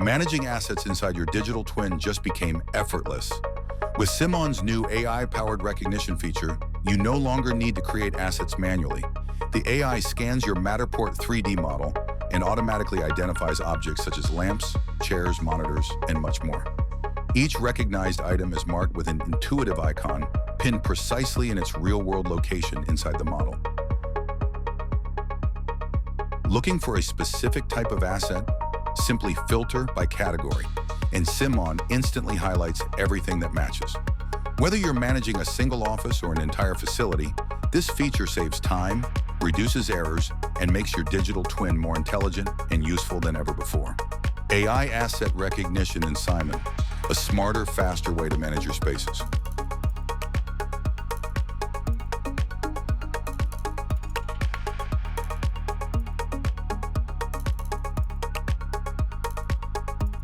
Managing assets inside your digital twin just became effortless. With Simon's new AI-powered recognition feature, you no longer need to create assets manually. The AI scans your Matterport 3D model and automatically identifies objects such as lamps, chairs, monitors, and much more. Each recognized item is marked with an intuitive icon pinned precisely in its real-world location inside the model. Looking for a specific type of asset? Simply filter by category, and Simon instantly highlights everything that matches. Whether you're managing a single office or an entire facility, this feature saves time, reduces errors, and makes your digital twin more intelligent and useful than ever before. AI asset recognition in Simon, a smarter, faster way to manage your spaces.